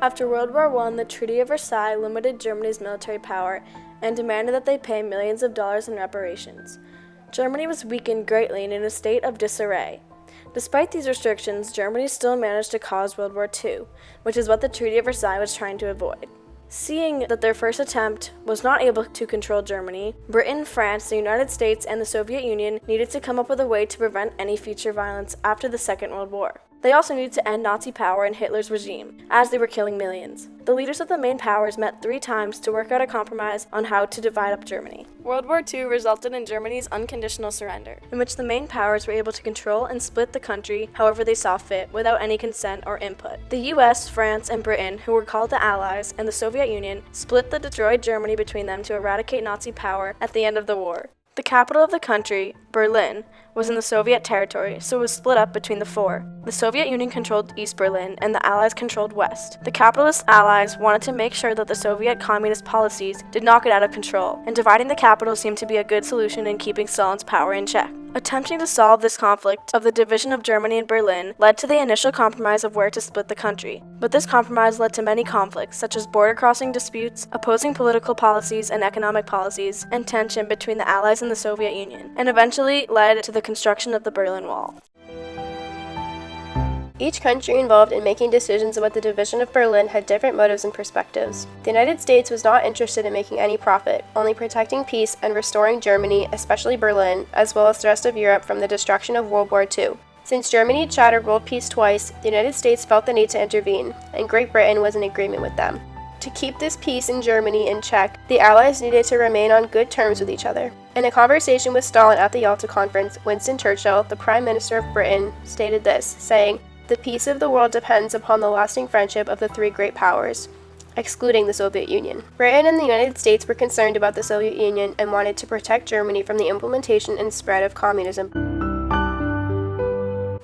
After World War I, the Treaty of Versailles limited Germany's military power and demanded that they pay millions of dollars in reparations. Germany was weakened greatly and in a state of disarray. Despite these restrictions, Germany still managed to cause World War II, which is what the Treaty of Versailles was trying to avoid. Seeing that their first attempt was not able to control Germany, Britain, France, the United States, and the Soviet Union needed to come up with a way to prevent any future violence after the Second World War. They also needed to end Nazi power in Hitler's regime, as they were killing millions. The leaders of the main powers met 3 times to work out a compromise on how to divide up Germany. World War II resulted in Germany's unconditional surrender, in which the main powers were able to control and split the country however they saw fit, without any consent or input. The US, France, and Britain, who were called the Allies, and the Soviet Union, split the destroyed Germany between them to eradicate Nazi power at the end of the war. The capital of the country, Berlin, was in the Soviet territory, so it was split up between the 4. The Soviet Union controlled East Berlin, and the Allies controlled West. The capitalist Allies wanted to make sure that the Soviet communist policies did not get out of control, and dividing the capital seemed to be a good solution in keeping Stalin's power in check. Attempting to solve this conflict of the division of Germany and Berlin led to the initial compromise of where to split the country. But this compromise led to many conflicts, such as border crossing disputes, opposing political policies and economic policies, and tension between the Allies and the Soviet Union, and eventually led to the construction of the Berlin Wall. Each country involved in making decisions about the division of Berlin had different motives and perspectives. The United States was not interested in making any profit, only protecting peace and restoring Germany, especially Berlin, as well as the rest of Europe from the destruction of World War II. Since Germany shattered world peace twice, the United States felt the need to intervene, and Great Britain was in agreement with them. To keep this peace in Germany in check, the Allies needed to remain on good terms with each other. In a conversation with Stalin at the Yalta Conference, Winston Churchill, the Prime Minister of Britain, stated this, saying, "The peace of the world depends upon the lasting friendship of the 3 great powers," excluding the Soviet Union. Britain and the United States were concerned about the Soviet Union and wanted to protect Germany from the implementation and spread of communism.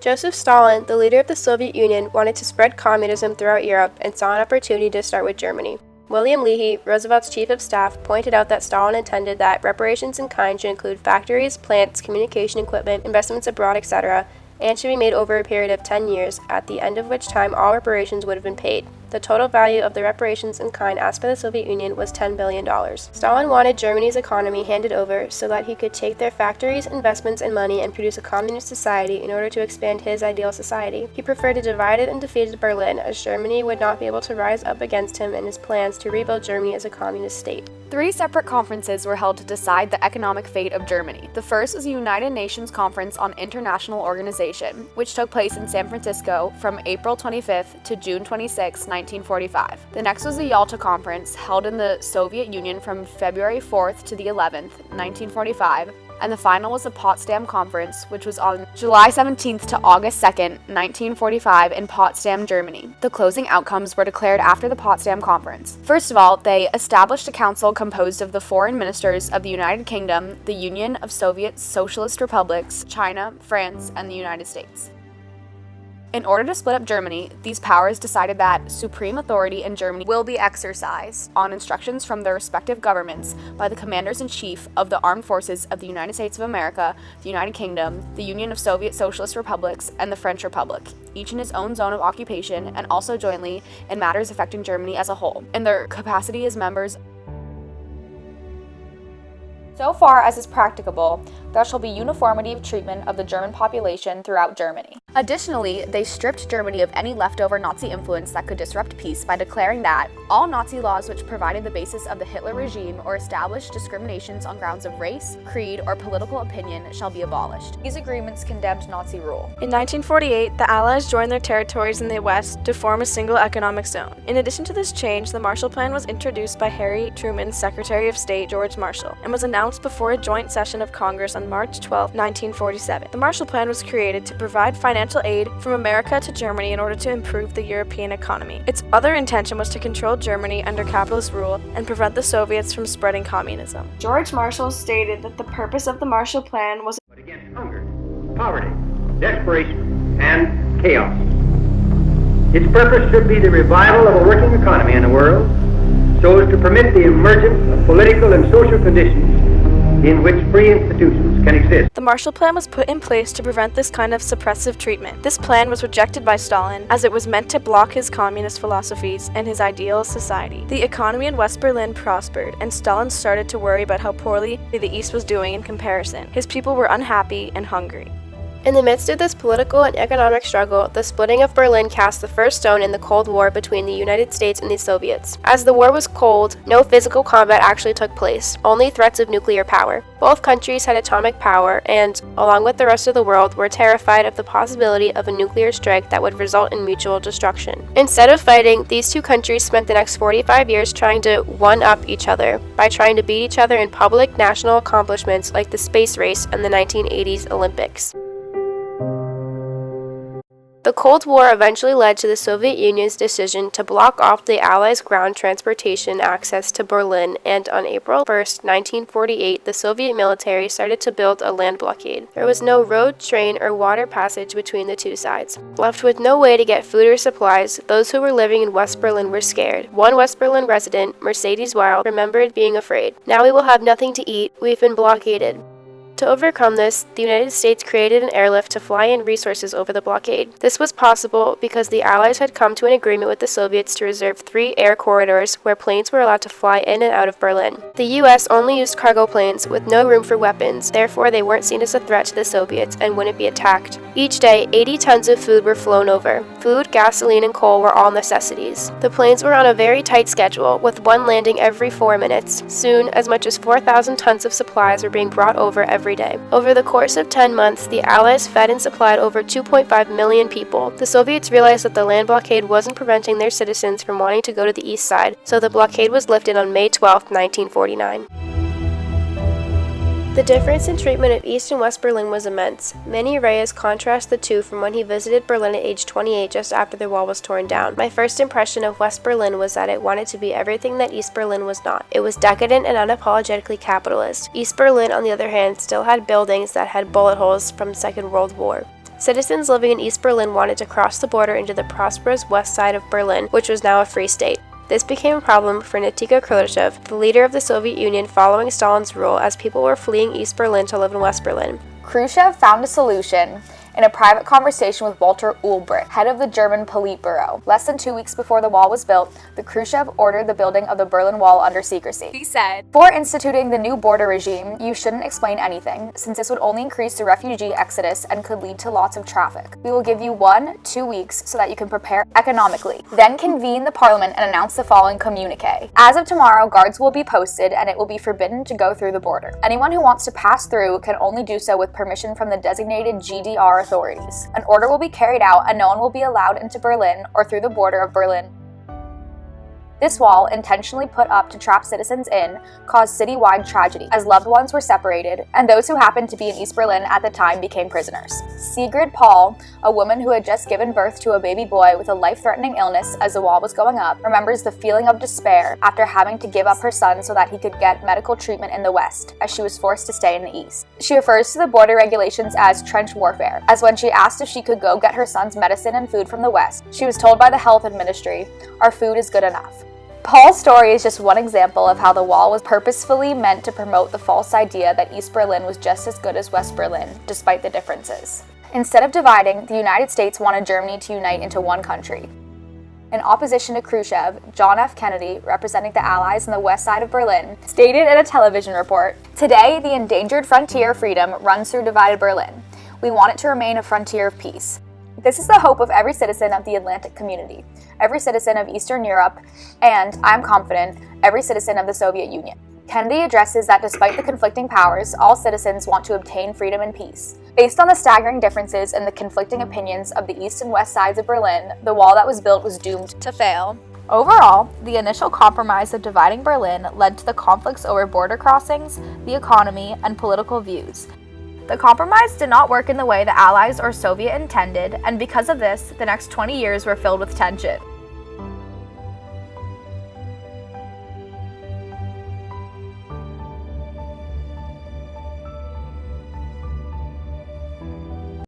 Joseph Stalin, the leader of the Soviet Union, wanted to spread communism throughout Europe and saw an opportunity to start with Germany. William Leahy, Roosevelt's chief of staff, pointed out that Stalin intended that reparations in kind should include factories, plants, communication equipment, investments abroad, etc., and should be made over a period of 10 years, at the end of which time all reparations would have been paid. The total value of the reparations in kind asked by the Soviet Union was $10 billion. Stalin wanted Germany's economy handed over so that he could take their factories, investments, and money and produce a communist society in order to expand his ideal society. He preferred a divided and defeated Berlin, as Germany would not be able to rise up against him in his plans to rebuild Germany as a communist state. 3 separate conferences were held to decide the economic fate of Germany. The first was the United Nations Conference on International Organization, which took place in San Francisco from April 25th to June 26, 1945. The next was the Yalta Conference, held in the Soviet Union from February 4th to the 11th, 1945, and the final was the Potsdam Conference, which was on July 17th to August 2nd, 1945 in Potsdam, Germany. The closing outcomes were declared after the Potsdam Conference. First of all, they established a council composed of the foreign ministers of the United Kingdom, the Union of Soviet Socialist Republics, China, France, and the United States. In order to split up Germany, these powers decided that supreme authority in Germany will be exercised on instructions from their respective governments by the commanders-in-chief of the armed forces of the United States of America, the United Kingdom, the Union of Soviet Socialist Republics, and the French Republic, each in his own zone of occupation and also jointly in matters affecting Germany as a whole, in their capacity as members. So far as is practicable, there shall be uniformity of treatment of the German population throughout Germany. Additionally, they stripped Germany of any leftover Nazi influence that could disrupt peace by declaring that all Nazi laws which provided the basis of the Hitler regime or established discriminations on grounds of race, creed, or political opinion shall be abolished. These agreements condemned Nazi rule. In 1948, the Allies joined their territories in the West to form a single economic zone. In addition to this change, the Marshall Plan was introduced by Harry Truman's Secretary of State, George Marshall, and was announced before a joint session of Congress on March 12, 1947. The Marshall Plan was created to provide financial aid from America to Germany in order to improve the European economy. Its other intention was to control Germany under capitalist rule and prevent the Soviets from spreading communism. George Marshall stated that the purpose of the Marshall Plan was against hunger, poverty, desperation, and chaos. Its purpose should be the revival of a working economy in the world so as to permit the emergence of political and social conditions in which free institutions can exist. The Marshall Plan was put in place to prevent this kind of suppressive treatment. This plan was rejected by Stalin as it was meant to block his communist philosophies and his ideal society. The economy in West Berlin prospered, and Stalin started to worry about how poorly the East was doing in comparison. His people were unhappy and hungry. In the midst of this political and economic struggle, the splitting of Berlin cast the first stone in the Cold War between the United States and the Soviets. As the war was cold, no physical combat actually took place, only threats of nuclear power. Both countries had atomic power and, along with the rest of the world, were terrified of the possibility of a nuclear strike that would result in mutual destruction. Instead of fighting, these two countries spent the next 45 years trying to one-up each other by trying to beat each other in public national accomplishments like the space race and the 1980s Olympics. The Cold War eventually led to the Soviet Union's decision to block off the Allies' ground transportation access to Berlin, and on April 1, 1948, the Soviet military started to build a land blockade. There was no road, train, or water passage between the two sides. Left with no way to get food or supplies, those who were living in West Berlin were scared. One West Berlin resident, Mercedes Wild, remembered being afraid. "Now we will have nothing to eat. We've been blockaded." To overcome this, the United States created an airlift to fly in resources over the blockade. This was possible because the Allies had come to an agreement with the Soviets to reserve 3 air corridors where planes were allowed to fly in and out of Berlin. The US only used cargo planes with no room for weapons, therefore they weren't seen as a threat to the Soviets and wouldn't be attacked. Each day, 80 tons of food were flown over. Food, gasoline, and coal were all necessities. The planes were on a very tight schedule, with one landing every 4 minutes. Soon, as much as 4,000 tons of supplies were being brought over every day. Over the course of 10 months, the Allies fed and supplied over 2.5 million people. The Soviets realized that the land blockade wasn't preventing their citizens from wanting to go to the east side, so the blockade was lifted on May 12, 1949. The difference in treatment of East and West Berlin was immense. Manny Reyes contrasts the two from when he visited Berlin at age 28 just after the wall was torn down. "My first impression of West Berlin was that it wanted to be everything that East Berlin was not. It was decadent and unapologetically capitalist. East Berlin, on the other hand, still had buildings that had bullet holes from the Second World War. Citizens living in East Berlin wanted to cross the border into the prosperous west side of Berlin, which was now a free state. This became a problem for Nikita Khrushchev, the leader of the Soviet Union following Stalin's rule, as people were fleeing East Berlin to live in West Berlin. Khrushchev found a solution in a private conversation with Walter Ulbricht, head of the German Politburo. Less than 2 weeks before the wall was built, the Khrushchev ordered the building of the Berlin Wall under secrecy. He said, "For instituting the new border regime, you shouldn't explain anything, since this would only increase the refugee exodus and could lead to lots of traffic. We will give you 1-2 weeks so that you can prepare economically. Then convene the parliament and announce the following communique. As of tomorrow, guards will be posted and it will be forbidden to go through the border. Anyone who wants to pass through can only do so with permission from the designated GDR authorities. An order will be carried out and no one will be allowed into Berlin or through the border of Berlin. This wall, intentionally put up to trap citizens in, caused citywide tragedy, as loved ones were separated, and those who happened to be in East Berlin at the time became prisoners." Sigrid Paul, a woman who had just given birth to a baby boy with a life-threatening illness as the wall was going up, remembers the feeling of despair after having to give up her son so that he could get medical treatment in the West, as she was forced to stay in the East. She refers to the border regulations as trench warfare, as when she asked if she could go get her son's medicine and food from the West, she was told by the health ministry, "Our food is good enough." Paul's story is just one example of how the wall was purposefully meant to promote the false idea that East Berlin was just as good as West Berlin, despite the differences. Instead of dividing, the United States wanted Germany to unite into one country. In opposition to Khrushchev, John F. Kennedy, representing the Allies on the west side of Berlin, stated in a television report, "Today, the endangered frontier of freedom runs through divided Berlin. We want it to remain a frontier of peace. This is the hope of every citizen of the Atlantic community, every citizen of Eastern Europe, and, I'm confident, every citizen of the Soviet Union." Kennedy addresses that despite the conflicting powers, all citizens want to obtain freedom and peace. Based on the staggering differences in the conflicting opinions of the east and west sides of Berlin, the wall that was built was doomed to fail. Overall, the initial compromise of dividing Berlin led to the conflicts over border crossings, the economy, and political views. The compromise did not work in the way the Allies or Soviet intended, and because of this, the next 20 years were filled with tension.